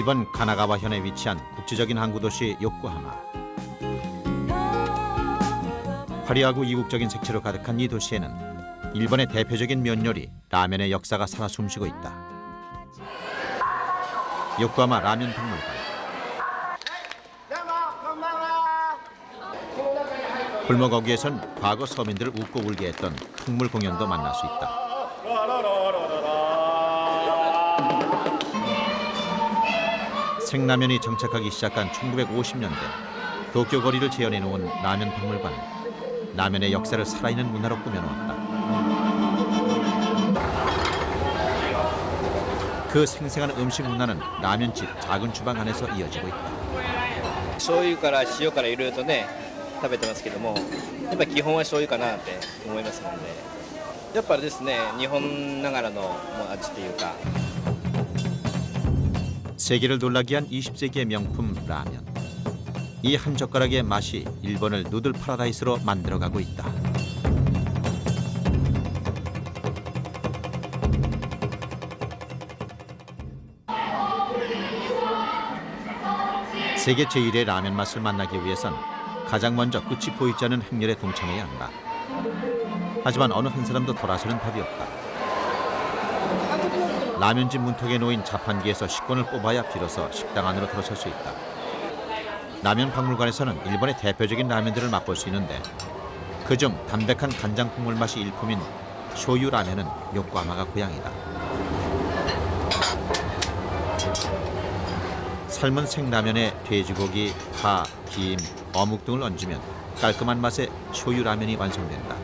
일본 가나가와현에 위치한 국제적인 항구 도시 요코하마. 화려하고 이국적인 색채로 가득한 이 도시에는 일본의 대표적인 면 요리 라면의 역사가 살아 숨쉬고 있다. 요코하마 라면 박물관. 골목 어귀에선 과거 서민들을 웃고 울게 했던 풍물 공연도 만날 수 있다. 생라면이 정착하기 시작한 1950년대 도쿄 거리를 재현해 놓은 라면 박물관은 라면의 역사를 살아있는 문화로 꾸며놓았다. 그 생생한 음식 문화는 라면집 작은 주방 안에서 이어지고 있다. 醤油から塩からいろいろとね食べてますけども、やっぱり基本は醤油かなって思いますので、やっぱりですね日本ながらの味っていうか。 세계를 놀라게 한 20세기의 명품 라면. 이 한 젓가락의 맛이 일본을 누들 파라다이스로 만들어가고 있다. 세계 제1의 라면 맛을 만나기 위해선 가장 먼저 끝이 보이지 않는 행렬에 동참해야 한다. 하지만 어느 한 사람도 돌아서는 법이 없다. 라면집 문턱에 놓인 자판기에서 식권을 뽑아야 비로소 식당 안으로 들어설 수 있다. 라면 박물관에서는 일본의 대표적인 라면들을 맛볼 수 있는데 그중 담백한 간장 국물 맛이 일품인 쇼유 라면은 요코하마가 고향이다. 삶은 생라면에 돼지고기, 파, 김, 어묵 등을 얹으면 깔끔한 맛의 쇼유 라면이 완성된다.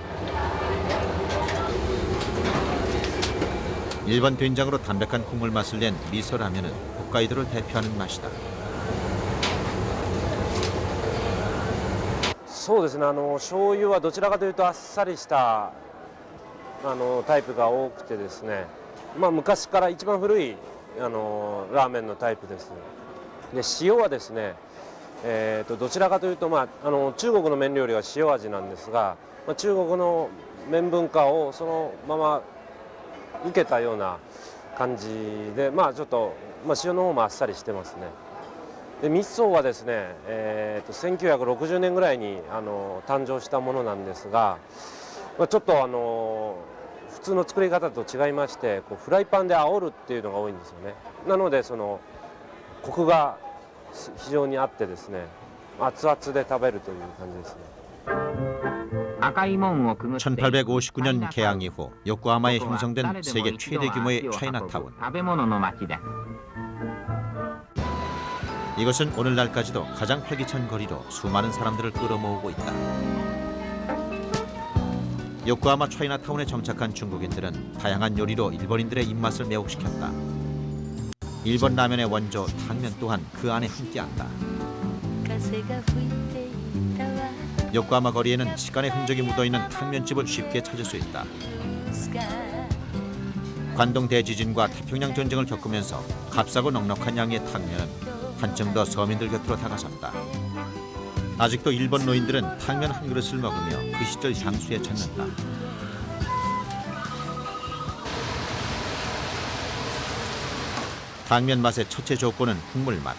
일본 된장으로 담백한 국물 맛을 낸 미소 라면은 홋카이도를 대표하는 맛이다. そうですね、醤油はどちらかというとあっさりしたタイプが多くてですね、昔から一番古いラーメンのタイプです。で塩はですね、どちらかというと、中国の麺料理は塩味なんですが、中国の麺文化をそのまま受けたような感じで、ちょっと、塩の方もあっさりしてますね。で味噌はですね、1960年ぐらいに誕生したものなんですが、ちょっと普通の作り方と違いまして、フライパンで煽るっていうのが多いんですよね。なのでそのコクが非常にあってですね、熱々で食べるという感じですね。 1859년 개항 이후 요코하마에 형성된 세계 최대 규모의 차이나타운. 이것은 오늘날까지도 가장 활기찬 거리로 수많은 사람들을 끌어모으고 있다. 요코하마 차이나타운에 정착한 중국인들은 다양한 요리로 일본인들의 입맛을 매혹시켰다. 일본 라면의 원조 탕면 또한 그 안에 함께한다. 요코하마 거리에는 시간의 흔적이 묻어있는 탕면집을 쉽게 찾을 수 있다. 관동 대지진과 태평양 전쟁을 겪으면서 값싸고 넉넉한 양의 탕면은 한층 더 서민들 곁으로 다가섰다. 아직도 일본 노인들은 탕면 한 그릇을 먹으며 그 시절 향수에 찾는다. 탕면 맛의 첫째 조건은 국물 맛.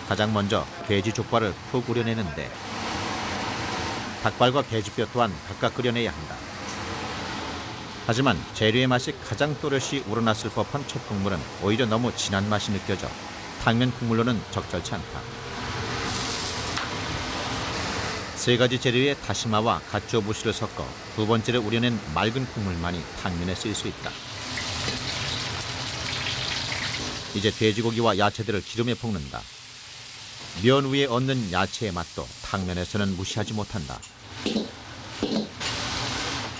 가장 먼저 돼지 족발을 푹 우려내는데 닭발과 돼지뼈 또한 각각 끓여내야 한다. 하지만 재료의 맛이 가장 또렷이 우러났을 법한 첫 국물은 오히려 너무 진한 맛이 느껴져 탕면 국물로는 적절치 않다. 세 가지 재료의 다시마와 가쪼부시를 섞어 두 번째를 우려낸 맑은 국물만이 탕면에 쓰일 수 있다. 이제 돼지고기와 야채들을 기름에 볶는다. 면 위에 얹는 야채의 맛도 탕면에서는 무시하지 못한다.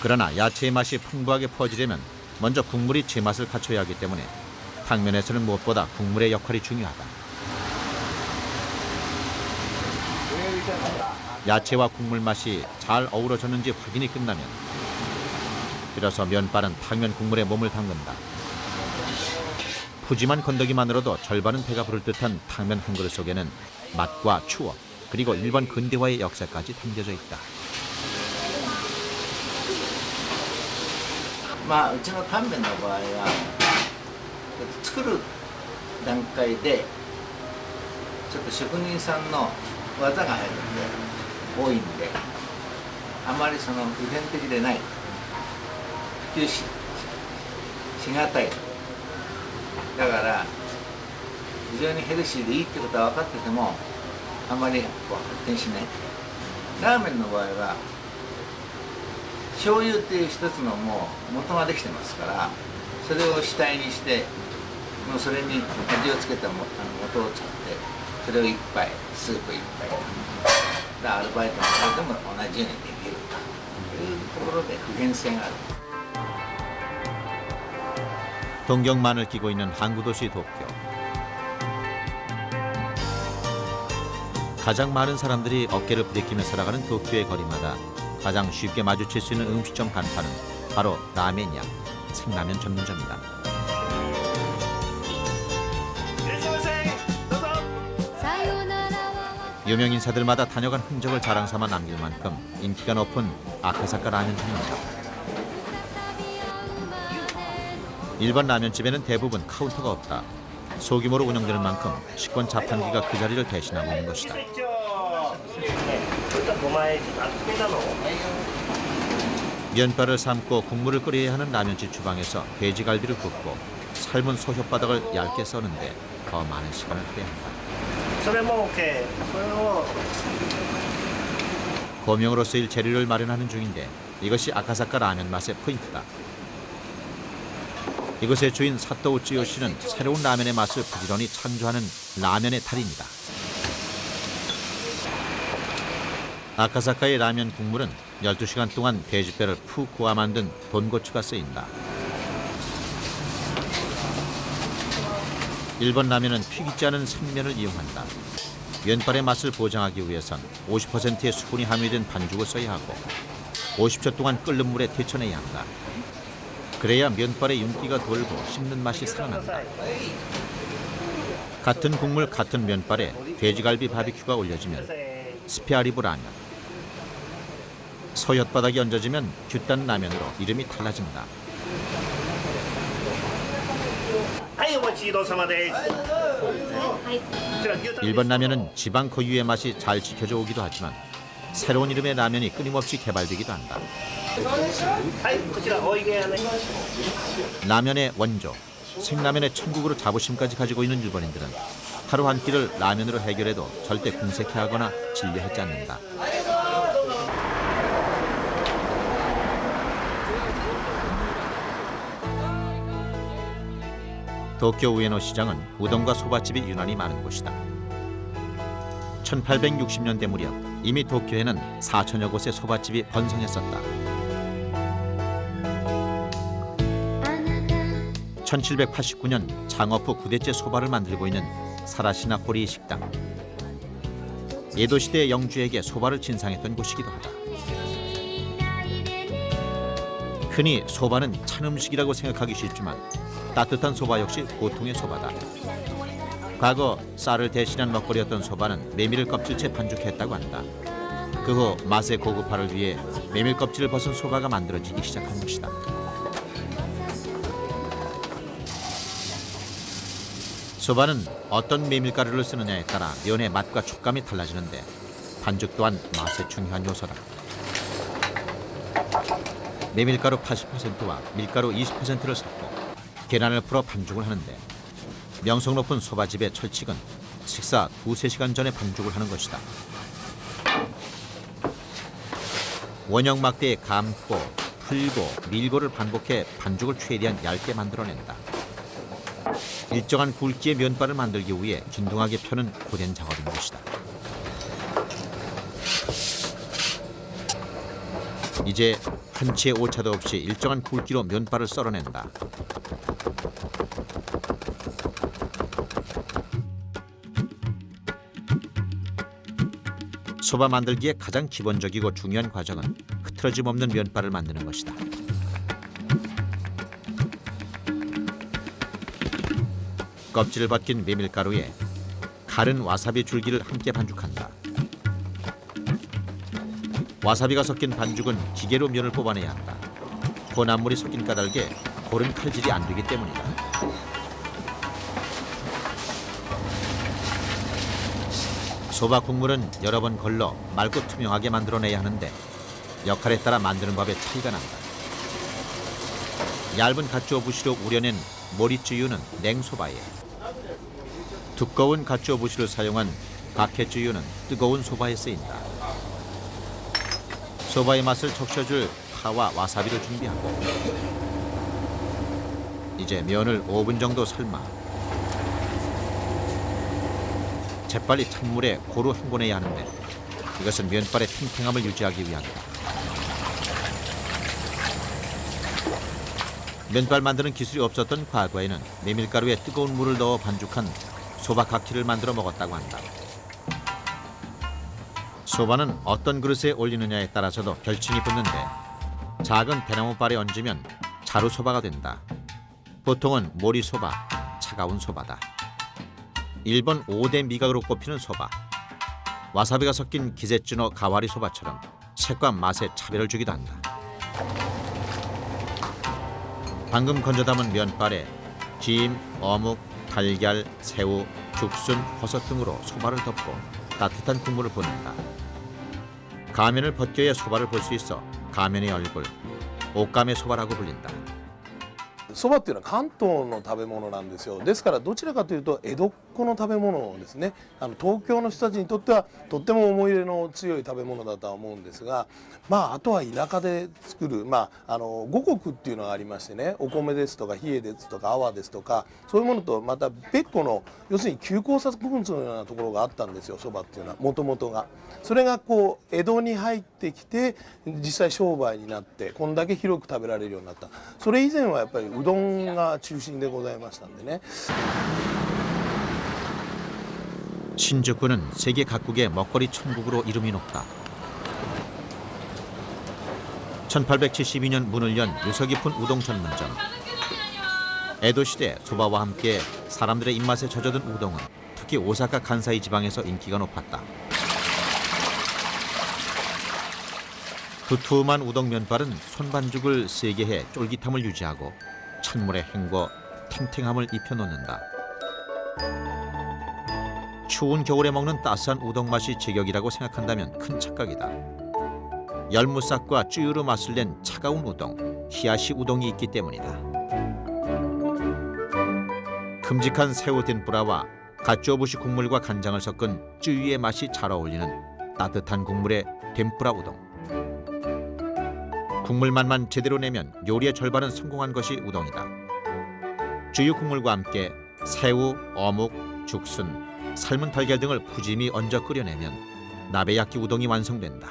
그러나 야채의 맛이 풍부하게 퍼지려면 먼저 국물이 제맛을 갖춰야 하기 때문에 탕면에서는 무엇보다 국물의 역할이 중요하다. 야채와 국물 맛이 잘 어우러졌는지 확인이 끝나면 비로소 면발은 탕면 국물에 몸을 담근다. 푸짐한 건더기만으로도 절반은 배가 부를 듯한 탕면 한 그릇 속에는 맛과 추억 그리고 일본 근대화의 역사까지 담겨져 있다. うちのタンメンの場合は作る段階でちょっと職人さんの技が入るんで多いんで、あまりその普遍的でない普及しがたい。だから非常にヘルシーでいいってことは分かっててもあんまりこう発展しない。ラーメンの場合は醤油っていう一つのもう元ができてますから、それを主体にしてもうそれに味をつけた元を使って、それを一杯スープ一杯でアルバイトの方でも同じようにできるというところで普遍性がある。 동경만을 끼고 있는 항구 도시 도쿄. 가장 많은 사람들이 어깨를 부대끼며 살아가는 도쿄의 거리마다 가장 쉽게 마주칠 수 있는 음식점 간판은 바로 라멘이야, 생라면 전문점이다. 유명 인사들마다 다녀간 흔적을 자랑삼아 남길 만큼 인기가 높은 아카사카 라면 전문점. 일반 라면집에는 대부분 카운터가 없다. 소규모로 운영되는 만큼 식권 자판기가 그 자리를 대신하고 있는 것이다. 면발을 삶고 국물을 끓여야 하는 라면집 주방에서 돼지갈비를 굽고 삶은 소 혓바닥을 얇게 써는데 더 많은 시간을 빼야 한다. 고명으로 쓰일 재료를 마련하는 중인데 이것이 아카사카 라면 맛의 포인트다. 이곳의 주인 사또 우찌요 씨는 새로운 라면의 맛을 부지런히 창조하는 라면의 달인이다. 아카사카의 라면 국물은 12시간 동안 돼지뼈를 푹 구워 만든 돈고추가 쓰인다. 일본 라면은 튀기지 않은 생면을 이용한다. 면발의 맛을 보장하기 위해선 50%의 수분이 함유된 반죽을 써야 하고 50초 동안 끓는 물에 데쳐내야 한다. 그래야 면발의 윤기가 돌고 씹는 맛이 살아난다. 같은 국물 같은 면발에 돼지갈비 바비큐가 올려지면 스페아리브 라면, 소 혓바닥이 얹어지면 규딴 라면으로 이름이 달라진다. 일본 라면은 지방 고유의 맛이 잘 지켜져 오기도 하지만 새로운 이름의 라면이 끊임없이 개발되기도 한다. 라면의 원조, 생라면의 천국으로 자부심까지 가지고 있는 일본인들은 하루 한 끼를 라면으로 해결해도 절대 궁색해하거나 질려하지 않는다. 도쿄 우에노 시장은 우동과 소바집이 유난히 많은 곳이다. 1860년대 무렵 이미 도쿄에는 4천여 곳의 소바집이 번성했었다. 1789년 창업 후 9대째 소바를 만들고 있는 사라시나 호리 식당. 에도 시대의 영주에게 소바를 진상했던 곳이기도 하다. 흔히 소바는 찬 음식이라고 생각하기 쉽지만 따뜻한 소바 역시 보통의 소바다. 과거 쌀을 대신한 먹거리였던 소바는 메밀 껍질째 반죽했다고 한다. 그 후 맛의 고급화를 위해 메밀 껍질을 벗은 소바가 만들어지기 시작한 것이다. 소바는 어떤 메밀가루를 쓰느냐에 따라 면의 맛과 촉감이 달라지는데 반죽 또한 맛의 중요한 요소다. 메밀가루 80%와 밀가루 20%를 섞고 계란을 풀어 반죽을 하는데 명성 높은 소바집의 철칙은 식사 2-3시간 전에 반죽을 하는 것이다. 원형 막대에 감고 풀고 밀고를 반복해 반죽을 최대한 얇게 만들어낸다. 일정한 굵기의 면발을 만들기 위해 균등하게 펴는 고된 작업인 것이다. 이제 한치의 오차도 없이 일정한 굵기로 면발을 썰어낸다. 소바 만들기에 가장 기본적이고 중요한 과정은 흐트러짐 없는 면발을 만드는 것이다. 껍질을 벗긴 메밀가루에 갈은 와사비 줄기를 함께 반죽한다. 와사비가 섞인 반죽은 기계로 면을 뽑아내야 한다. 혼합물이 섞인 까닭에 고른 칼질이 안 되기 때문이다. 소바 국물은 여러 번 걸러 맑고 투명하게 만들어내야 하는데 역할에 따라 만드는 법에 차이가 난다. 얇은 갓주어 부시로 우려낸 모리쯔유는 냉소바에, 두꺼운 갓주어 부시를 사용한 가케쯔유는 뜨거운 소바에 쓰인다. 소바의 맛을 적셔줄 파와 와사비를 준비하고 이제 면을 5분 정도 삶아 재빨리 찬물에 고루 헹궈내야 하는데 이것은 면발의 탱탱함을 유지하기 위함이다. 면발 만드는 기술이 없었던 과거에는 메밀가루에 뜨거운 물을 넣어 반죽한 소바 각기를 만들어 먹었다고 한다. 소바는 어떤 그릇에 올리느냐에 따라서도 별칭이 붙는데 작은 대나무발에 얹으면 자루소바가 된다. 보통은 모리소바, 차가운 소바다. 일본 5대 미각으로 꼽히는 소바. 와사비가 섞인 기세츠노 가와리 소바처럼 색과 맛에 차별을 주기도 한다. 방금 건져 담은 면발에 김, 어묵, 달걀, 새우, 죽순, 버섯 등으로 소바를 덮고 따뜻한 국물을 붓는다. 가면을 벗겨야 소바를 볼 수 있어 가면의 얼굴, 옷감의 소바라고 불린다. そばっていうのは関東の食べ物なんですよ。ですからどちらかというと江戸っ子の食べ物ですね。東京の人たちにとってはとっても思い入れの強い食べ物だとは思うんですが、あとは田舎で作る五穀っていうのがありましてね、お米ですとか冷えですとか泡ですとかそういうものとまた別個の要するに休耕作物のようなところがあったんですよ。そばっていうのはもともとが。それがこう江戸に入ってきて実際商売になってこんだけ広く食べられるようになった。それ以前はやっぱりうどんが中心でございましたんでね。 신주쿠는 세계 각국의 먹거리 천국으로 이름이 높다. 1872년 문을 연 유서 깊은 우동 전문점. 에도 시대 소바와 함께 사람들의 입맛에 젖어든 우동은 특히 오사카 간사이 지방에서 인기가 높았다. 두툼한 우동 면발은 손반죽을 세게 해 쫄깃함을 유지하고 찬물에 헹궈 탱탱함을 입혀놓는다. 추운 겨울에 먹는 따스한 우동 맛이 제격이라고 생각한다면 큰 착각이다. 열무싹과 쯔유로 맛을 낸 차가운 우동, 히야시 우동이 있기 때문이다. 큼직한 새우 덴뿌라와 갓조부시 국물과 간장을 섞은 쯔유의 맛이 잘 어울리는 따뜻한 국물의 덴뿌라 우동. 국물 맛만 제대로 내면 요리의 절반은 성공한 것이 우동이다. 쯔유 국물과 함께 새우, 어묵, 죽순, 삶은 달걀 등을 푸짐히 얹어 끓여내면 나베야끼 우동이 완성된다.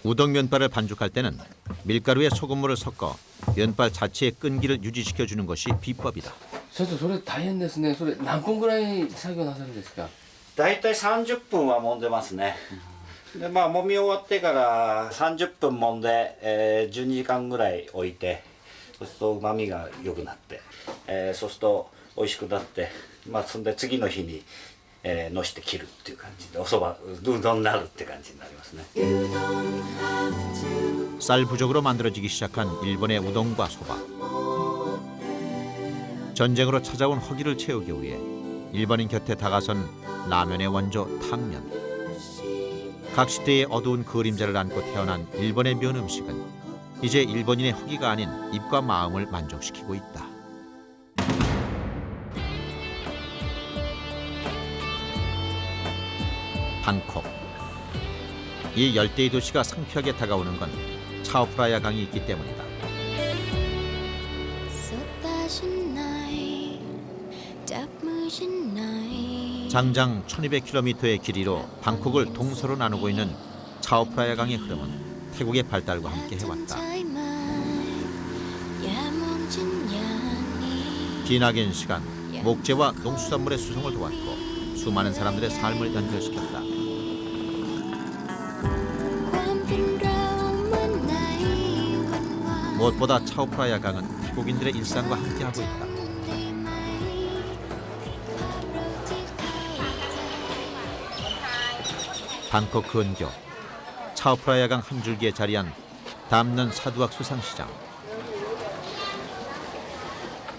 우동 면발을 반죽할 때는 밀가루에 소금물을 섞어 면발 자체의 끈기를 유지시켜주는 것이 비법이다. 社長それ大変ですね。それ何分ぐらい作業なさるんですか。だいたい30分は揉んでますね。で揉み終わってから30分揉んで、12時間ぐらい置いて、そうすると旨味が良くなって、そうすると美味しくなって、そんで次の日に、のして切るっていう感じでおそばうどんになるって感じになりますね。 쌀 부족으로 만들어지기 시작한 일본의 우동과 소바. 전쟁으로 찾아온 허기를 채우기 위해 일본인 곁에 다가선 라면의 원조 탕면. 각 시대의 어두운 그림자를 안고 태어난 일본의 면 음식은 이제 일본인의 허기가 아닌 입과 마음을 만족시키고 있다. 방콕. 이 열대의 도시가 상쾌하게 다가오는 건 차오프라야 강이 있기 때문이다. 장장 1200km의 길이로 방콕을 동서로 나누고 있는 차오프라야 강의 흐름은 태국의 발달과 함께 해왔다. 기나긴 시간, 목재와 농수산물의 수송을 도왔고 수많은 사람들의 삶을 연결시켰다. 무엇보다 차오프라야 강은 태국인들의 일상과 함께하고 있다. 방콕 근교 차오프라야 강 한 줄기에 자리한 담는 사두악 수상시장.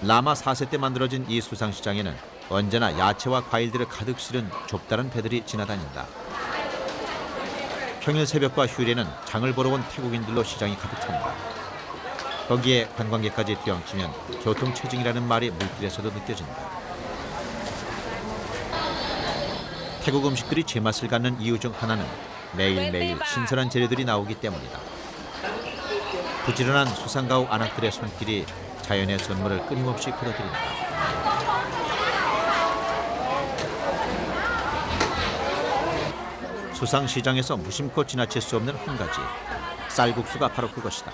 라마 4세 때 만들어진 이 수상시장에는 언제나 야채와 과일들을 가득 실은 좁다른 배들이 지나다닌다. 평일 새벽과 휴일에는 장을 보러 온 태국인들로 시장이 가득 찬다. 거기에 관광객까지 뒤엉치면 교통체증이라는 말이 물길에서도 느껴진다. 태국 음식들이 제맛을 갖는 이유 중 하나는 매일매일 신선한 재료들이 나오기 때문이다. 부지런한 수상가옥 안악들의 손길이 자연의 선물을 끊임없이 끌어들인다. 수상시장에서 무심코 지나칠 수 없는 한 가지, 쌀국수가 바로 그것이다.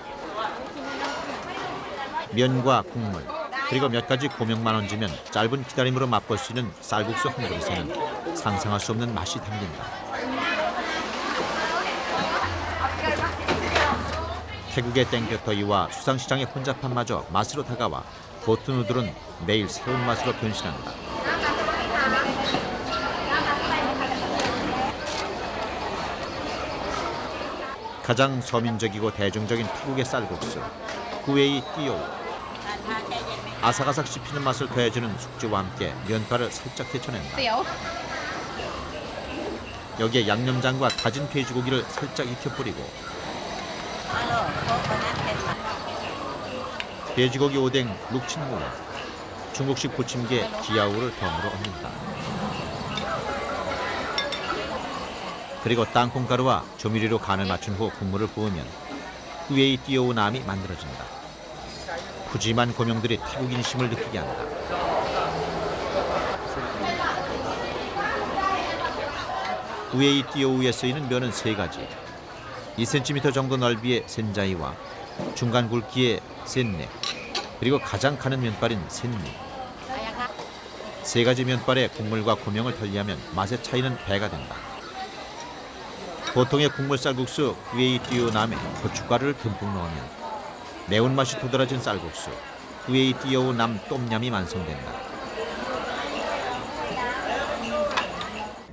면과 국물, 그리고 몇 가지 고명만 얹으면 짧은 기다림으로 맛볼 수 있는 쌀국수 한 그릇에는 상상할 수 없는 맛이 담긴다. 태국의 땡볕더위와 수상시장의 혼잡함마저 맛으로 다가와 보트 누들은 매일 새로운 맛으로 변신한다. 가장 서민적이고 대중적인 태국의 쌀국수, 구웨이 띠오우. 아삭아삭 씹히는 맛을 더해주는 숙주와 함께 면발을 살짝 데쳐낸다. 여기에 양념장과 다진 돼지고기를 살짝 익혀 뿌리고 돼지고기 오뎅, 룩친무, 중국식 부침개 지아우를 덤으로 얹는다. 그리고 땅콩가루와 조미료로 간을 맞춘 후 국물을 부으면 구웨이 띠오우 남이 만들어진다. 푸짐한 고명들이 태국 인심을 느끼게 한다. 구웨이 띠오우에 쓰이는 면은 세 가지. 2cm 정도 넓이의 센자이와 중간 굵기의 센넥, 그리고 가장 가는 면발인 센미. 세 가지 면발에 국물과 고명을 달리하면 맛의 차이는 배가 된다. 보통의 국물 쌀국수 구웨이 띠오우 남에 고춧가루를 듬뿍 넣으면 매운맛이 도드라진 쌀국수 구웨이 띠오우 남 똠얌이 완성된다.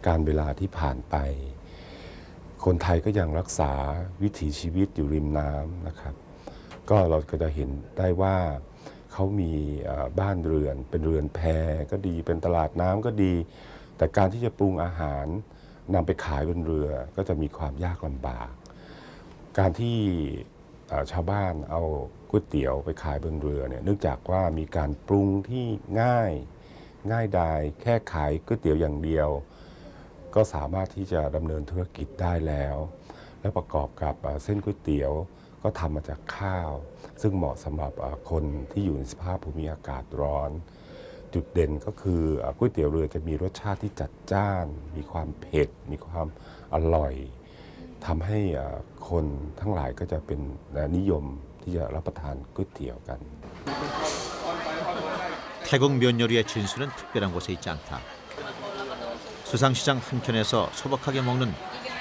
การเวลาที่ผ่านไปคนไทยก็ยังรักษาวิถีชีวิตอยู่ริมน้ำนะครับก็เราก็จะเห็นได้ว่าเขามีบ้านเรือนเป็นเรือนแพก็ดีเป็นตลาดน้ำก็ดีแต่การที่จะปรุงอาหารนำไปขายบนเรือก็จะมีความยากลำบากการที่ชาวบ้านเอาก๋วยเตี๋ยวไปขายบนเรือเนี่ยเนื่องจากว่ามีการปรุงที่ง่ายดายแค่ขายก๋วยเตี๋ยวอย่างเดียวก็สามารถที่จะดำเนินธุรกิจได้แล้วและประกอบกับเส้นก๋วยเตี๋ยวก็ทำมาจากข้าวซึ่งเหมาะสำหรับคนที่อยู่ในสภาพภูมิอากาศร้อนจุดเด่นก็คือก๋วยเตี๋ยวเรือจะมีรสชาติที่จัดจ้านมีความเผ็ดมีความอร่อยทำให้คนทั้งหลายก็จะเป็นนิยมที่จะรับประทานก๋วยเตี๋ยวกัน 태국 면 요리의 진수는 특별한 곳에 있지 않다. 수상시장 한켠에서 소박하게 먹는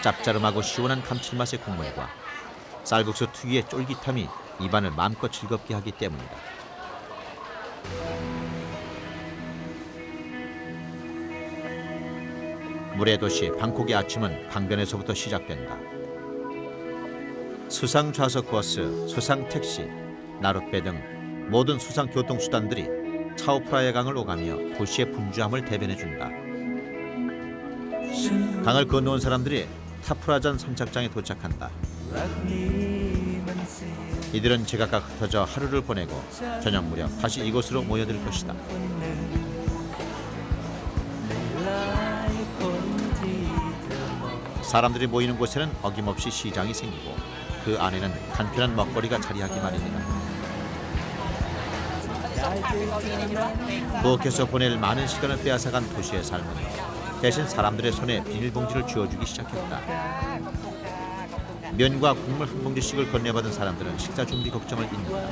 짭짜름하고 시원한 감칠맛의 국물과 쌀국수 특유의 쫄깃함이 입안을 마음껏 즐겁게 하기 때문이다. 물의 도시 방콕의 아침은 방변에서부터 시작된다. 수상 좌석 버스, 수상 택시, 나룻배 등 모든 수상 교통수단들이 차오프라야 강을 오가며 도시의 분주함을 대변해준다. 강을 건너온 사람들이 타프라잔 선착장에 도착한다. 이들은 제각각 흩어져 하루를 보내고 저녁 무렵 다시 이곳으로 모여들 것이다. 사람들이 모이는 곳에는 어김없이 시장이 생기고 그 안에는 간편한 먹거리가 자리하기 마련이다. 부엌에서 보낼 많은 시간을 빼앗아간 도시의 삶은 대신 사람들의 손에 비닐봉지를 쥐어주기 시작했다. 면과 국물 한 봉지씩을 건네받은 사람들은 식사 준비 걱정을 잊는다.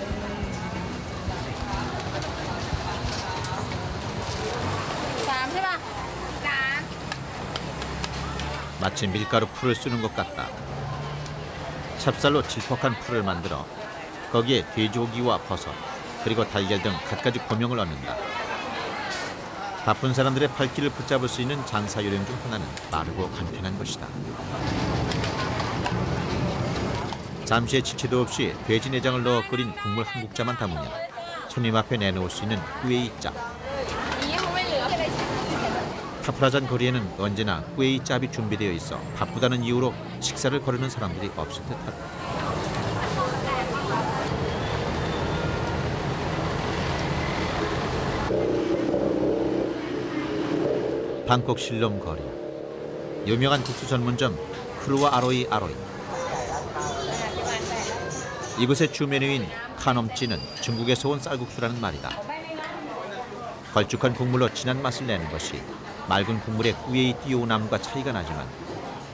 마치 밀가루 풀을 쓰는 것 같다. 찹쌀로 질퍽한 풀을 만들어 거기에 돼지고기와 버섯 그리고 달걀 등 갖가지 고명을 넣는다. 바쁜 사람들의 발길을 붙잡을 수 있는 장사 요령 중 하나는 빠르고 간편한 것이다. 잠시의 지체도 없이 돼지 내장을 넣어 끓인 국물 한 국자만 담으면 손님 앞에 내놓을 수 있는 구웨이 짭. 타프라잔 거리에는 언제나 꾀이 짭이 준비되어 있어 바쁘다는 이유로 식사를 거르는 사람들이 없을 듯하다. 방콕 실롬 거리. 유명한 국수 전문점 크루와 아로이. 이곳의 주 메뉴인 카놈찌는 중국에서 온 쌀국수라는 말이다. 걸쭉한 국물로 진한 맛을 내는 것이 맑은 국물에 꾸에이 띄우남과 차이가 나지만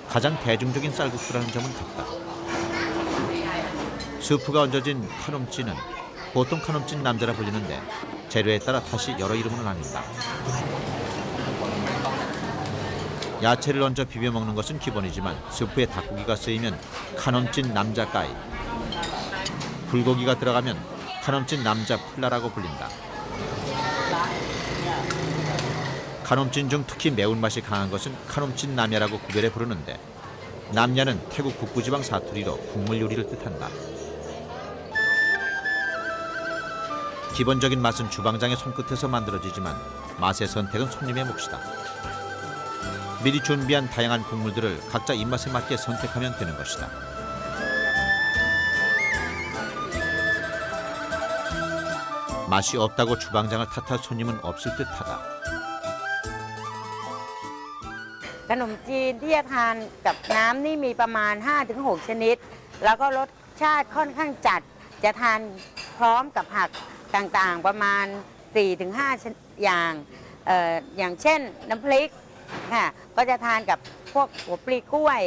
가장 대중적인 쌀국수라는 점은 같다. 스프가 얹어진 카놈찌는 보통 카놈찌 남자라 불리는데 재료에 따라 다시 여러 이름으로 나뉜다. 야채를 얹어 비벼 먹는 것은 기본이지만 스프에 닭고기가 쓰이면 카놈찐 남자까이, 불고기가 들어가면 카놈찐 남자 플라라고 불린다. 카놈찐 중 특히 매운맛이 강한 것은 카놈찐 남야라고 구별해 부르는데 남야는 태국 북부지방 사투리로 국물 요리를 뜻한다. 기본적인 맛은 주방장의 손끝에서 만들어지지만 맛의 선택은 손님의 몫이다. 미리 준비한 다양한 국물들을 각자 입맛에 맞게 선택하면 되는 것이다. 맛이 없다고 주방장을 탓할 손님은 없을 듯하다. ขนมจีนที่จะทานกับน้ำนี่มีประมาณ 5-6 ชนิด แล้วก็รสชาติค่อนข้างจัดจะทานพร้อมกับผักต่างๆประมาณ 4-5 อย่างอย่างเช่นน้ำพริกค่ะก็จะทานกับพวกหัวปลีกล้วย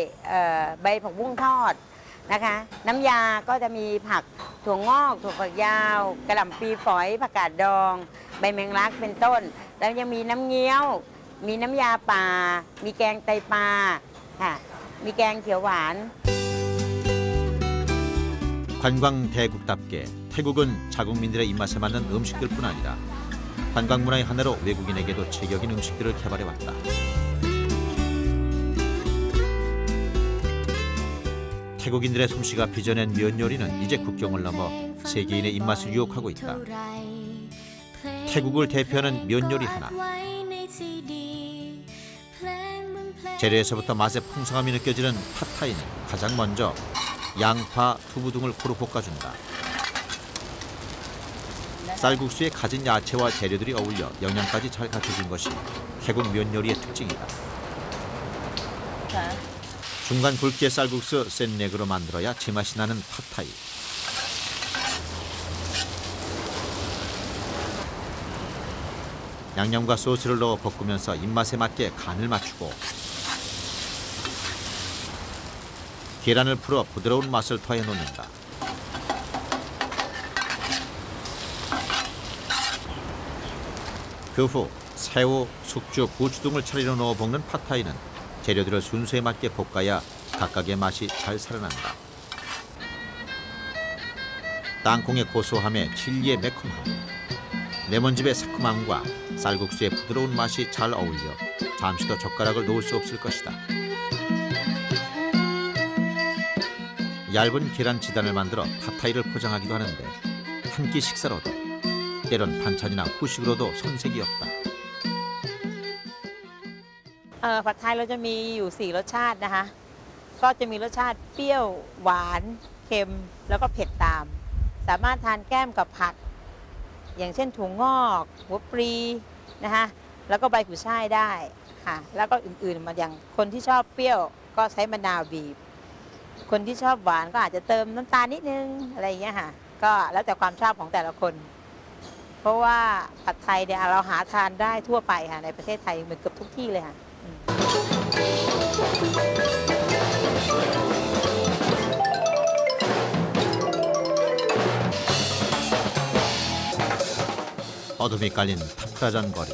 ใบผักบุ้งทอดนะคะน้ำยาก็จะมีผักถั่วงอกถั่วฝักยาวกระหล่ำปลีฝอยผักกาดดองใบแมงลักเป็นต้นแล้วยังมีน้ำเงี้ยวมีน้ำยาป่ามีแกงไตปลาค่ะมีแกงเขียวหวาน 관광 대국답게 태국은 자국민들의 입맛에 맞는 음식들뿐 아니라 관광 문화의 하나로 외국인에게도 제격인 음식들을 개발해왔다. 태국인들의 솜씨가 빚어낸 면 요리는 이제 국경을 넘어 세계인의 입맛을 유혹하고 있다. 태국을 대표하는 면 요리 하나. 재료에서부터 맛의 풍성함이 느껴지는 팟타이는 가장 먼저 양파, 두부 등을 고루 볶아준다. 쌀국수에 가진 야채와 재료들이 어울려 영양까지 잘 갖춰진 것이 태국 면 요리의 특징이다. 중간 굵기의 쌀국수 센 넥으로 만들어야 제맛이 나는 팟타이. 양념과 소스를 넣어 볶으면서 입맛에 맞게 간을 맞추고 계란을 풀어 부드러운 맛을 더해 놓는다. 그 후 새우, 숙주, 고추 등을 차례로 넣어 볶는 팟타이는 재료들을 순서에 맞게 볶아야 각각의 맛이 잘 살아난다. 땅콩의 고소함에 칠리의 매콤함, 레몬즙의 새콤함과 쌀국수의 부드러운 맛이 잘 어울려 잠시도 젓가락을 놓을 수 없을 것이다. 얇은 계란 지단을 만들어 팟타이를 포장하기도 하는데 한 끼 식사로도 때론 반찬이나 후식으로도 손색이 없다. ผัดไทยเราจะมีอยู่4รสชาตินะคะก็จะมีรสชาติเปรี้ยวหวานเค็มแล้วก็เผ็ดตามสามารถทานแก้มกับผักอย่างเช่นถั่วงอกหัวปลีนะคะแล้วก็ใบกุยช่ายได้ค่ะแล้วก็อื่นๆมาอย่างคนที่ชอบเปรี้ยวก็ใช้มะนาวบีบคนที่ชอบหวานก็อาจจะเติมน้ำตาลนิดนึงอะไรอย่างเงี้ยค่ะก็แล้วแต่ความชอบของแต่ละคนเพราะว่าผัดไทยเนี่ยเราหาทานได้ทั่วไปค่ะในประเทศไทยเหมือนเกือบทุกที่เลยค่ะ 어둠이 깔린 탑라잔 거리.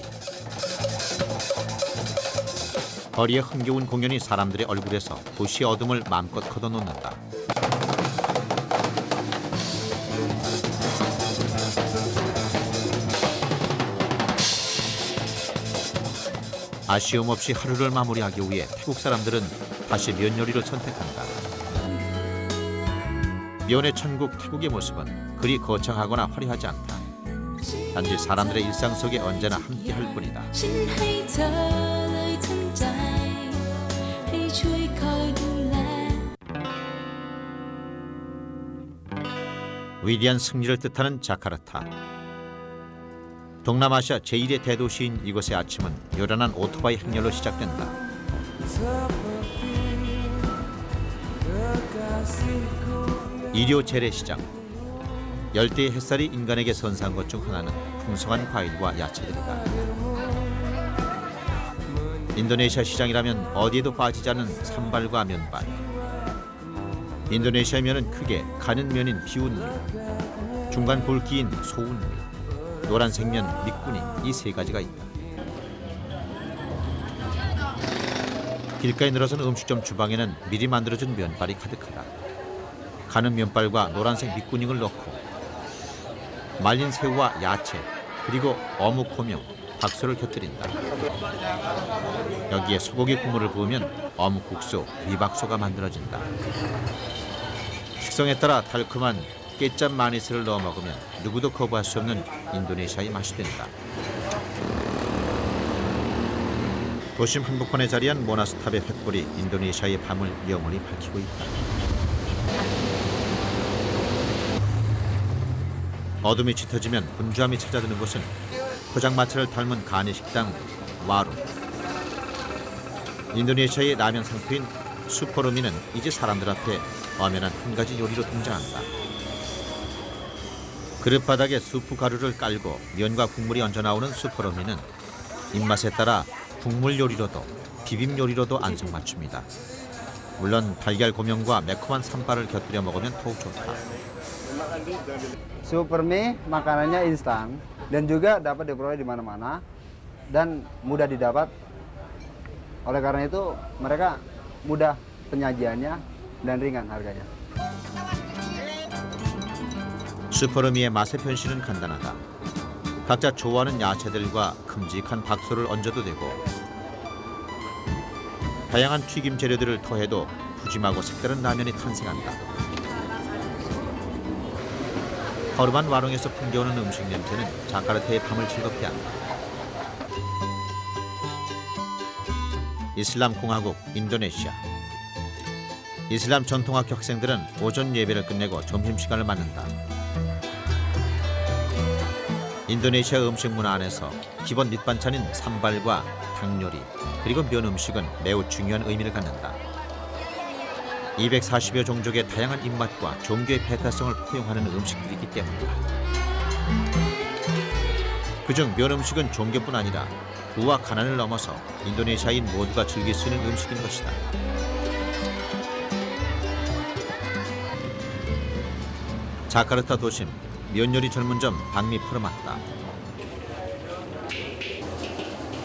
거리의 흥겨운 공연이 사람들의 얼굴에서 도시의 어둠을 마음껏 걷어놓는다. 아쉬움 없이 하루를 마무리하기 위해 태국 사람들은 다시 면 요리를 선택한다. 면의 천국 태국의 모습은 그리 거창하거나 화려하지 않다. 단지 사람들의 일상 속에 언제나 함께할 뿐이다. 위대한 승리를 뜻하는 자카르타. 동남아시아 제1의 대도시인 이곳의 아침은 요란한 오토바이 행렬로 시작된다. 일요 재래시장. 열대의 햇살이 인간에게 선사한 것 중 하나는 풍성한 과일과 야채들이다. 인도네시아 시장이라면 어디에도 빠지지 않는 산발과 면발. 인도네시아 면은 크게 가는 면인 비운밀, 중간 굵기인 소운밀, 노란색 면 밑군이 이 세 가지가 있다. 길가에 늘어선 음식점 주방에는 미리 만들어준 면발이 가득하다. 가는 면발과 노란색 밑군잉을 넣고 말린 새우와 야채 그리고 어묵 고명, 박소를 곁들인다. 여기에 소고기 국물을 부으면 어묵국수, 위박소가 만들어진다. 식성에 따라 달콤한 깨짬 마니스를 넣어 먹으면 누구도 거부할 수 없는 인도네시아의 맛이 된다. 도심 한복판에 자리한 모나스탑의 횃불이 인도네시아의 밤을 영원히 밝히고 있다. 어둠이 짙어지면 분주함이 찾아드는 곳은 포장마차를 닮은 가니식당 와룸. 인도네시아의 라면 상표인 수퍼루미는 이제 사람들 앞에 엄연한 한 가지 요리로 등장한다. 그릇 바닥에 수프 가루를 깔고 면과 국물이 얹어 나오는 수퍼루미는 입맛에 따라 국물 요리로도 비빔 요리로도 안성맞춤이다. 물론 달걀 고명과 매콤한 산발을 곁들여 먹으면 더욱 좋다. Super mie makanannya instan dan juga dapat diperoleh di mana-mana dan mudah didapat. Oleh karena itu mereka mudah penyajiannya dan ringan harganya. 슈퍼루미의 맛의 변신은 간단하다. 각자 좋아하는 야채들과 큼직한 박소를 얹어도 되고 다양한 튀김 재료들을 더해도 푸짐하고 색다른 라면이 탄생한다. 허름한 와롱에서 풍겨오는 음식 냄새는 자카르타의 밤을 즐겁게 한다. 이슬람 공화국 인도네시아. 이슬람 전통학교 학생들은 오전 예배를 끝내고 점심시간을 맞는다. 인도네시아 음식 문화 안에서 기본 밑반찬인 산발과 닭 요리 그리고 면 음식은 매우 중요한 의미를 갖는다. 240여 종족의 다양한 입맛과 종교의 배타성을 포용하는 음식들이기 때문이다. 그중 면 음식은 종교뿐 아니라 부와 가난을 넘어서 인도네시아인 모두가 즐길 수 있는 음식인 것이다. 자카르타 도심 면요리 전문점 박미 푸르마타.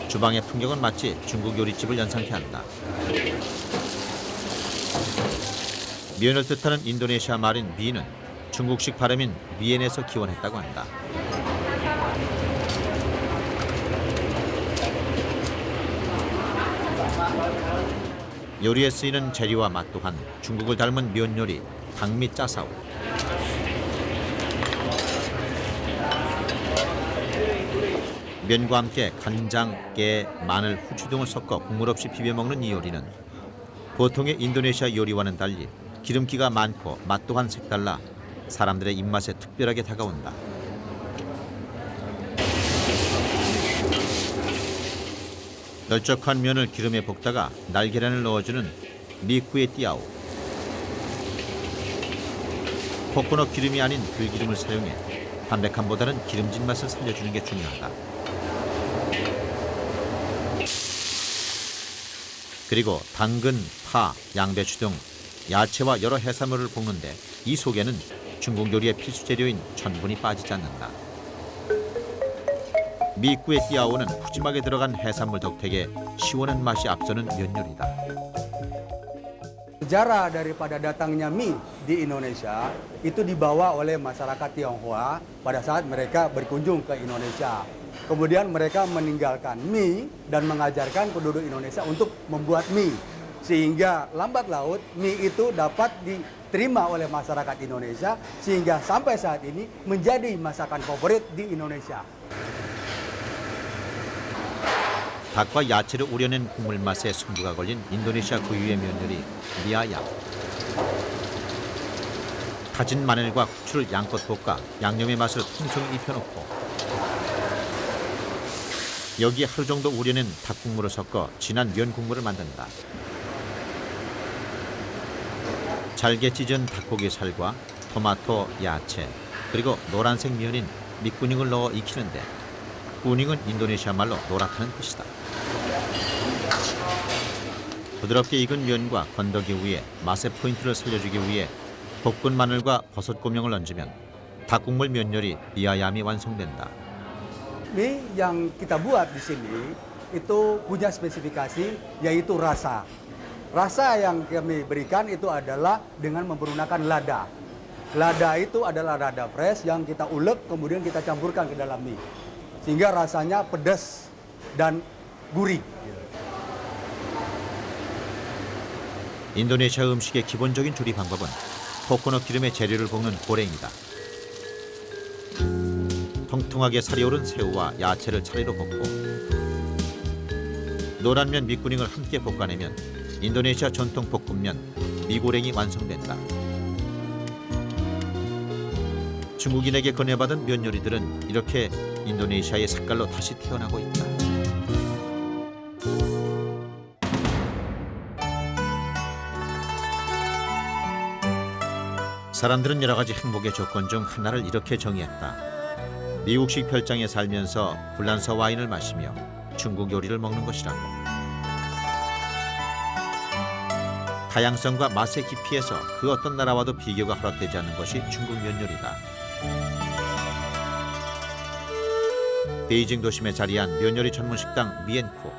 주방의 풍경은 마치 중국 요리집을 연상케 한다. 면을 뜻하는 인도네시아 말인 미는 중국식 발음인 미엔에서 기원했다고 한다. 요리에 쓰이는 재료와 맛 또한 중국을 닮은 면 요리 박미 짜사오. 면과 함께 간장, 깨, 마늘, 후추 등을 섞어 국물 없이 비벼 먹는 이 요리는 보통의 인도네시아 요리와는 달리 기름기가 많고 맛 또한 색달라 사람들의 입맛에 특별하게 다가온다. 널쩍한 면을 기름에 볶다가 날계란을 넣어주는 미꾸의 띠아오. 코코넛 기름이 아닌 들기름을 사용해 담백함보다는 기름진 맛을 살려주는 게 중요하다. 그리고 당근, 파, 양배추 등 야채와 여러 해산물을 볶는데 이 속에는 중국 요리의 필수 재료인 천분이 빠지지 않는다. 미꾸의 띠아오는 푸짐하게 들어간 해산물 덕택에 시원한 맛이 앞서는 면 요리다. Sejarah daripada datangnya mie di Indonesia itu dibawa oleh masyarakat Tionghoa pada saat mereka berkunjung ke Indonesia. Kemudian mereka meninggalkan mie dan mengajarkan penduduk Indonesia untuk membuat mie. Sehingga lambat laut mie itu dapat diterima oleh masyarakat Indonesia sehingga sampai saat ini menjadi masakan favorit di Indonesia. 닭과 야채를 우려낸 국물 맛에 승부가 걸린 인도네시아 고유의 면 요리 미아야. 다진 마늘과 후추를 양껏 볶아 양념의 맛을 풍성히 입혀놓고 여기에 하루 정도 우려낸 닭국물을 섞어 진한 면 국물을 만든다. 잘게 찢은 닭고기 살과 토마토, 야채, 그리고 노란색 면인 밑꾸닝을 넣어 익히는데 꾸닝은 인도네시아 말로 노랗다는 뜻이다. 부드럽게 익은 면과 건더기 위에 맛의 포인트를 살려주기 위해 볶은 마늘과 버섯 고명을 얹으면 닭국물 면 요리 비아얌이 완성된다. Mie yang kita buat di sini itu punya spesifikasi yaitu rasa. Rasa yang kami berikan itu adalah dengan menggunakan lada. Lada itu adalah lada fresh yang kita ulek kemudian kita campurkan ke dalam mie. Sehingga rasanya pedas dan gurih. 인도네시아 음식의 기본적인 조리 방법은 코코넛 기름에 재료를 볶는 고랭이다. 통통하게 살이 오른 새우와 야채를 차례로 볶고 노란면 밑꾸닝을 함께 볶아내면 인도네시아 전통 볶음면 미고랭이 완성된다. 중국인에게 건네받은 면 요리들은 이렇게 인도네시아의 색깔로 다시 태어나고 있다. 사람들은 여러 가지 행복의 조건 중 하나를 이렇게 정의했다. 미국식 별장에 살면서 불란서 와인을 마시며 중국 요리를 먹는 것이라고. 다양성과 맛의 깊이에서 그 어떤 나라와도 비교가 허락되지 않는 것이 중국 면 요리다. 베이징 도심에 자리한 면 요리 전문 식당 미엔쿠.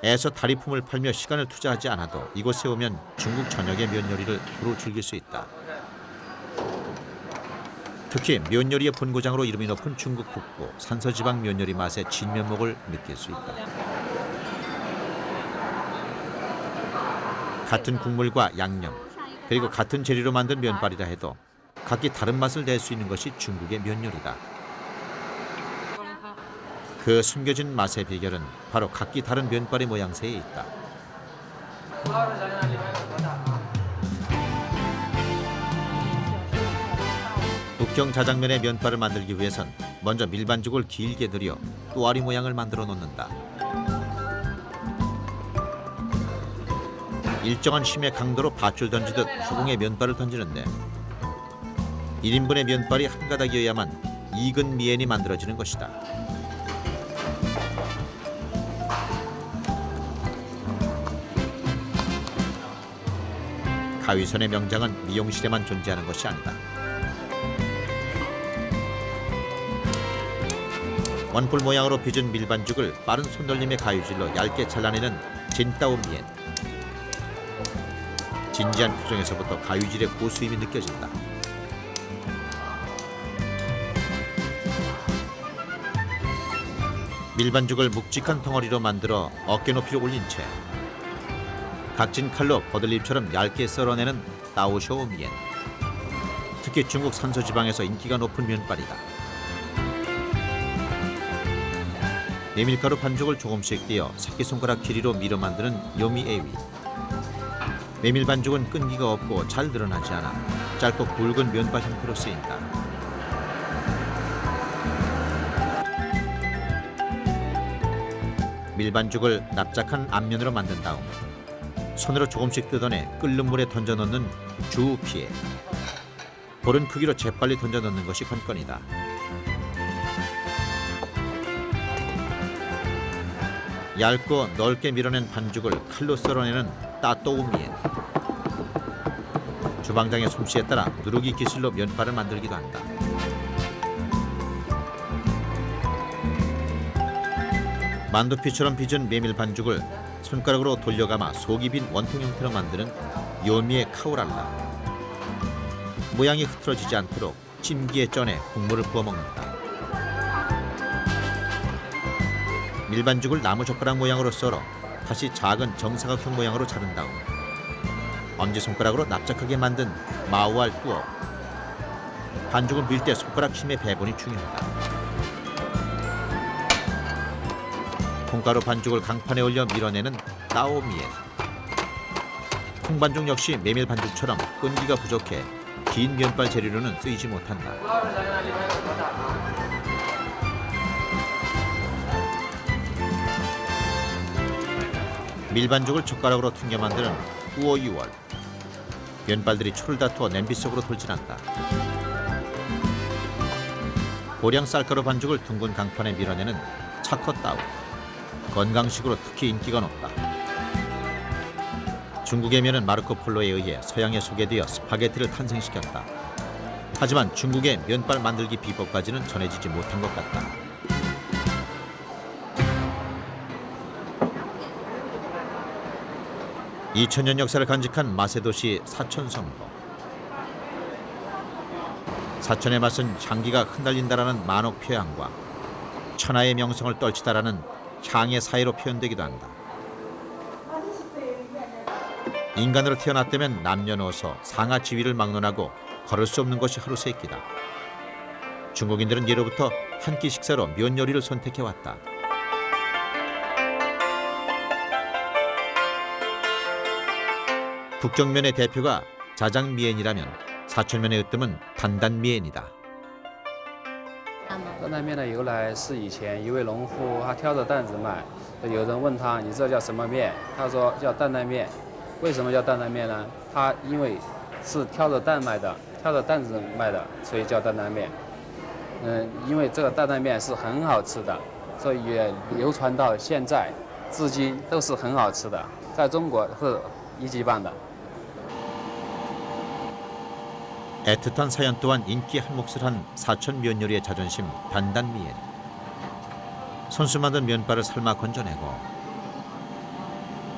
애써 다리품을 팔며 시간을 투자하지 않아도 이곳에 오면 중국 전역의 면 요리를 두루 즐길 수 있다. 특히 면 요리의 본고장으로 이름이 높은 중국 북부 산서지방 면 요리 맛의 진면목을 느낄 수 있다. 같은 국물과 양념, 그리고 같은 재료로 만든 면발이라 해도 각기 다른 맛을 낼 수 있는 것이 중국의 면 요리다. 그 숨겨진 맛의 비결은 바로 각기 다른 면발의 모양새에 있다. 북경 자장면의 면발을 만들기 위해선 먼저 밀반죽을 길게 들여 또아리 모양을 만들어 놓는다. 일정한 힘의 강도로 밧줄 던지듯 허공에 면발을 던지는데 1인분의 면발이 한 가닥이어야만 익은 미엔이 만들어지는 것이다. 가위손의 명장은 미용실에만 존재하는 것이 아니다. 원뿔 모양으로 빚은 밀반죽을 빠른 손놀림의 가위질로 얇게 잘라내는 진따오미엔. 진지한 표정에서부터 가위질의 고수임이 느껴진다. 밀반죽을 묵직한 덩어리로 만들어 어깨 높이로 올린 채 각진 칼로 버들잎처럼 얇게 썰어내는 따오쇼미엔. 특히 중국 산소지방에서 인기가 높은 면발이다. 메밀가루 반죽을 조금씩 띄어 새끼손가락 길이로 밀어 만드는 요미에위. 메밀 반죽은 끈기가 없고 잘 늘어나지 않아 짧고 굵은 면발 형태로 쓰인다. 밀반죽을 납작한 앞면으로 만든 다음 손으로 조금씩 뜯어내 끓는 물에 던져 넣는 주우피에 볼은 크기로 재빨리 던져 넣는 것이 관건이다. 얇고 넓게 밀어낸 반죽을 칼로 썰어내는 따또우미엔. 주방장의 솜씨에 따라 누르기 기술로 면발을 만들기도 한다. 만두피처럼 빚은 메밀 반죽을 손가락으로 돌려감아 속이 빈 원통 형태로 만드는 요미의 카우랄라. 모양이 흐트러지지 않도록 찜기에 쪄내 국물을 부어 먹는다. 밀반죽을 나무젓가락 모양으로 썰어 다시 작은 정사각형 모양으로 자른 다음 엄지손가락으로 납작하게 만든 마우알 뚜어. 반죽을 밀 때 손가락 힘의 배분이 중요하다. 콩가루 반죽을 강판에 올려 밀어내는 따오미엔. 콩반죽 역시 메밀 반죽처럼 끈기가 부족해 긴 면발 재료로는 쓰이지 못한다. 밀반죽을 젓가락으로 튕겨 만드는 후오유월. 면발들이 초를 다투어 냄비 속으로 돌진한다. 고량 쌀가루 반죽을 둥근 강판에 밀어내는 차커따우. 건강식으로 특히 인기가 높다. 중국의 면은 마르코 폴로에 의해 서양에 소개되어 스파게티를 탄생시켰다. 하지만 중국의 면발 만들기 비법까지는 전해지지 못한 것 같다. (2000년) 역사를 간직한 맛의 도시 사천성도. 사천의 맛은 향기가 흩날린다라는 만옥 표양과 천하의 명성을 떨치다라는 향의 사이로 표현되기도 한다. 인간으로 태어났다면 남녀노소 상하 지위를 막론하고 걸을 수 없는 것이 하루 세끼다. 중국인들은 예로부터 한 끼 식사로 면 요리를 선택해왔다. 북경면의 대표가 자장미엔이라면 사천면의 으뜸은 단단미엔이다. 担担面的由来是以前一位农夫，他挑着担子卖，有人问他你这叫什么面？他说叫担担面。为什么叫担担面呢？他因为是挑着担卖的，挑着担子卖的，所以叫担担面。因为这个担担面是很好吃的，所以也流传到现在，至今都是很好吃的，在中国是一级棒的。 애틋한 사연 또한 인기 한 몫을 한 사천 면 요리의 자존심 단단미엔. 손수 만든 면발을 삶아 건져내고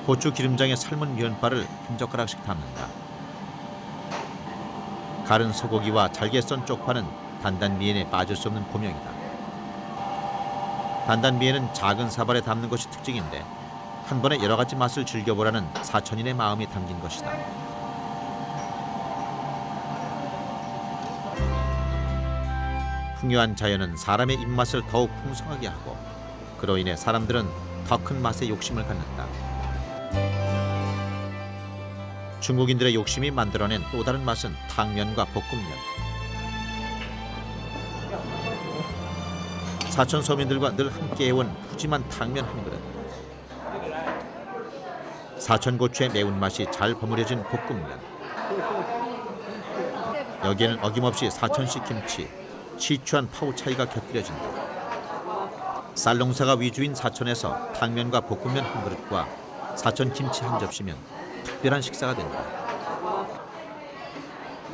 고추 기름장에 삶은 면발을 한 젓가락씩 담는다. 가른 소고기와 잘게 썬 쪽파는 단단미엔에 빠질 수 없는 고명이다. 단단미엔은 작은 사발에 담는 것이 특징인데 한 번에 여러 가지 맛을 즐겨보라는 사천인의 마음이 담긴 것이다. 풍요한 자연은 사람의 입맛을 더욱 풍성하게 하고 그로 인해 사람들은 더 큰 맛에 욕심을 갖는다. 중국인들의 욕심이 만들어낸 또 다른 맛은 탕면과 볶음면. 사천 서민들과 늘 함께해온 푸짐한 탕면 한 그릇. 사천 고추의 매운맛이 잘 버무려진 볶음면. 여기에는 어김없이 사천식 김치, 시추한 파우차이가 곁들여진다. 쌀농사가 위주인 사천에서 탕면과 볶음면 한 그릇과 사천 김치 한 접시면 특별한 식사가 된다.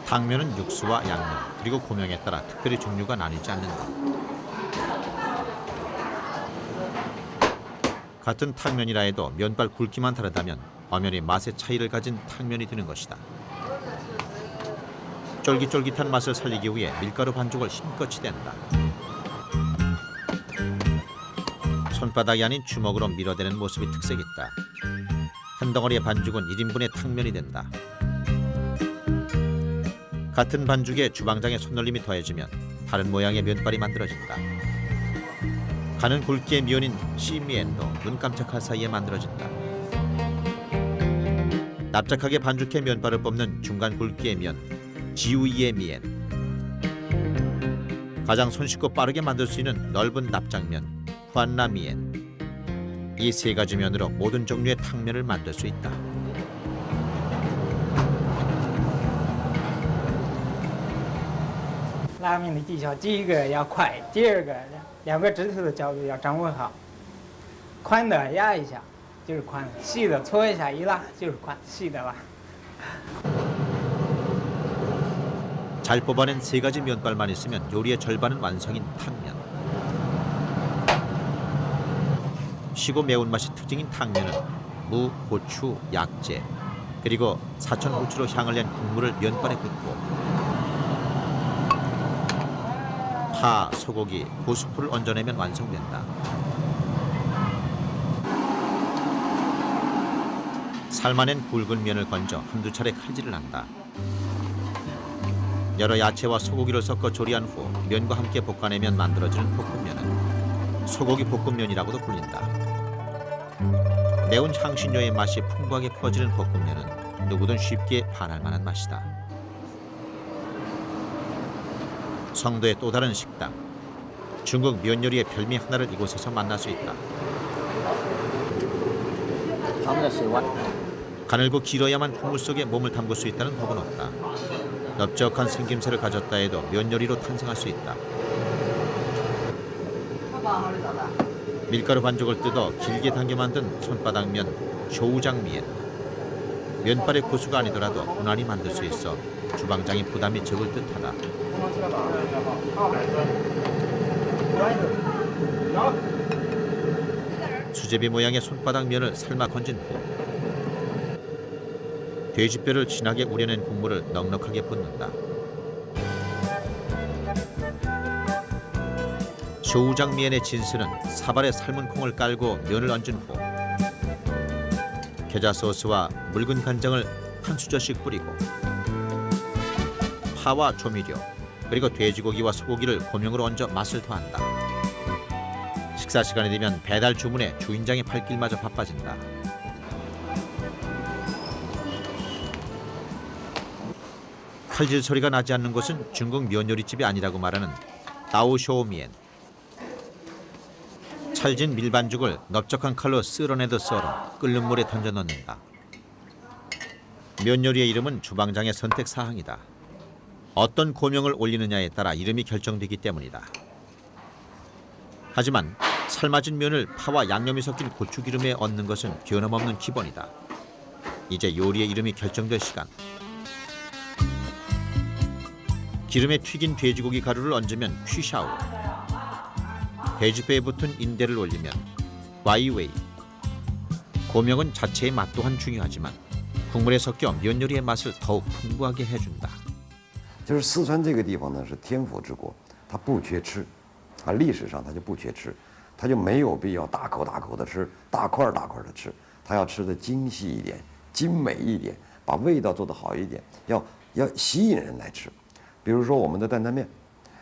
탕면은 육수와 양념 그리고 고명에 따라 특별히 종류가 나뉘지 않는다. 같은 탕면이라 해도 면발 굵기만 다르다면 엄연히 맛의 차이를 가진 탕면이 되는 것이다. 쫄깃쫄깃한 맛을 살리기 위해 밀가루 반죽을 힘껏 치댄다. 손바닥이 아닌 주먹으로 밀어대는 모습이 특색있다. 한 덩어리의 반죽은 1인분의 탕면이 된다. 같은 반죽에 주방장의 손놀림이 더해지면 다른 모양의 면발이 만들어진다. 가는 굵기의 면인 시미엔도 눈 깜짝할 사이에 만들어진다. 납작하게 반죽해 면발을 뽑는 중간 굵기의 면 지우이의 미엔. 가장 손쉽고 빠르게 만들 수 있는 넓은 납작면 후안나 미엔. 이 세 가지 면으로 모든 종류의 탕면을 만들 수 있다.拉面的技巧，第一个要快，第二个两个指头的角度要掌握好。宽的压一下就是宽，细的搓一下一拉就是宽，细的拉。 잘 뽑아낸 세 가지 면발만 있으면 요리의 절반은 완성인 탕면. 시고 매운맛이 특징인 탕면은 무, 고추, 약재 그리고 사천 고추로 향을 낸 국물을 면발에 붓고 파, 소고기, 고수풀을 얹어내면 완성된다. 삶아낸 굵은 면을 건져 한두 차례 칼질을 한다. 여러 야채와 소고기를 섞어 조리한 후 면과 함께 볶아내면 만들어지는 볶음면은 소고기 볶음면이라고도 불린다. 매운 향신료의 맛이 풍부하게 퍼지는 볶음면은 누구든 쉽게 반할 만한 맛이다. 성도의 또 다른 식당. 중국 면 요리의 별미 하나를 이곳에서 만날 수 있다. 가늘고 길어야만 국물 속에 몸을 담글 수 있다는 법은 없다. 넓적한 생김새를 가졌다 해도 면 요리로 탄생할 수 있다. 밀가루 반죽을 뜯어 길게 당겨 만든 손바닥면 쇼우장미엔. 면발의 고수가 아니더라도 무난히 만들 수 있어 주방장의 부담이 적을 듯하다. 수제비 모양의 손바닥면을 삶아 건진 후 돼지뼈를 진하게 우려낸 국물을 넉넉하게 붓는다. 쇼우장미엔의 진수는 사발에 삶은 콩을 깔고 면을 얹은 후 겨자 소스와 묽은 간장을 한 수저씩 뿌리고 파와 조미료 그리고 돼지고기와 소고기를 고명으로 얹어 맛을 더한다. 식사 시간이 되면 배달 주문에 주인장의 발길마저 바빠진다. 칼질 소리가 나지 않는 곳은 중국 면 요리집이 아니라고 말하는 다오쇼우미엔. 찰진 밀반죽을 넓적한 칼로 쓸어내듯 썰어 끓는 물에 던져 넣는다. 면 요리의 이름은 주방장의 선택 사항이다. 어떤 고명을 올리느냐에 따라 이름이 결정되기 때문이다. 하지만 삶아진 면을 파와 양념이 섞인 고추기름에 얹는 것은 변함없는 기본이다. 이제 요리의 이름이 결정될 시간. 기름에 튀긴 돼지고기 가루를 얹으면 퀴샤오, 돼지뼈에 붙은 인대를 올리면 와이웨이. 고명은 자체의 맛 또한 중요하지만 국물에 섞여 면 요리의 맛을 더욱 풍부하게 해준다. 就是四川这个地方呢是天府之国，它不缺吃，啊，历史上它就不缺吃，它就没有必要大口大口的吃，大块大块的吃，它要吃的精细一点，精美一点，把味道做得好一点，要吸引人来吃。比如说我们的担担面，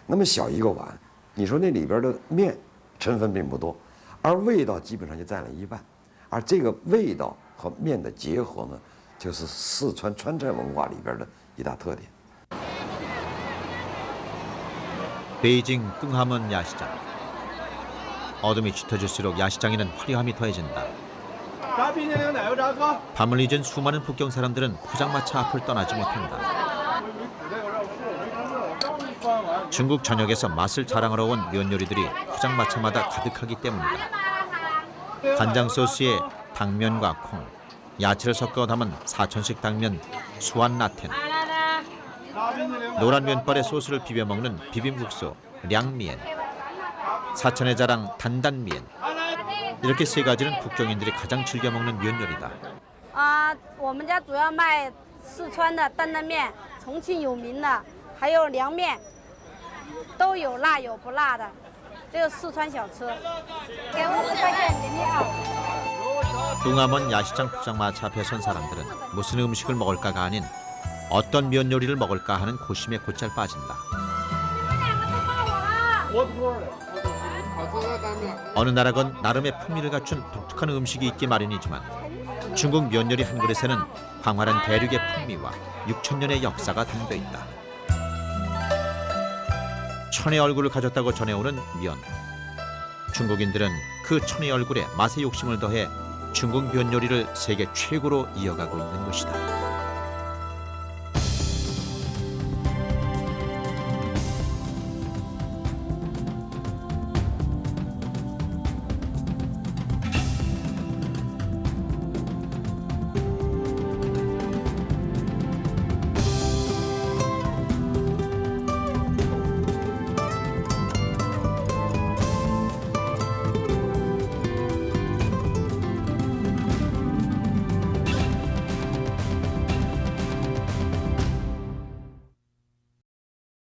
那么小一个碗，你说那里边的面成分并不多，而味道基本上就占了一半，而这个味道和面的结合呢，就是四川川菜文化里边的一大特点。 베이징 끙하먼 야시장. 어둠이 짙어질수록 야시장에는 화려함이 더해진다. 밤을 잊은 수많은 북경 사람들은 포장마차 앞을 떠나지 못한다. 중국 전역에서 맛을 자랑하러 온 면 요리들이 포장마차마다 가득하기 때문이다. 간장 소스에 당면과 콩, 야채를 섞어 담은 사천식 당면 수완나텐, 노란 면발에 소스를 비벼 먹는 비빔국수 량미엔, 사천의 자랑 단단미엔. 이렇게 세 가지는 북경인들이 가장 즐겨 먹는 면 요리다. 我们家主要卖四川的担担面，重庆有名的，还有凉面，都有辣有不辣的，这个四川小吃。给我10块钱，给你啊。 뚱하먼 야시장 포장마차 앞에 선 사람들은 무슨 음식을 먹을까가 아닌 어떤 면 요리를 먹을까 하는 고심에 곧잘 빠진다. 어느 나라건 나름의 풍미를 갖춘 독특한 음식이 있기 마련이지만 중국 면 요리 한 그릇에는 황활한 대륙의 풍미와 6,000년의 역사가 담겨 있다. 천의 얼굴을 가졌다고 전해오는 면. 중국인들은 그 천의 얼굴에 맛의 욕심을 더해 중국 면 요리를 세계 최고로 이어가고 있는 것이다.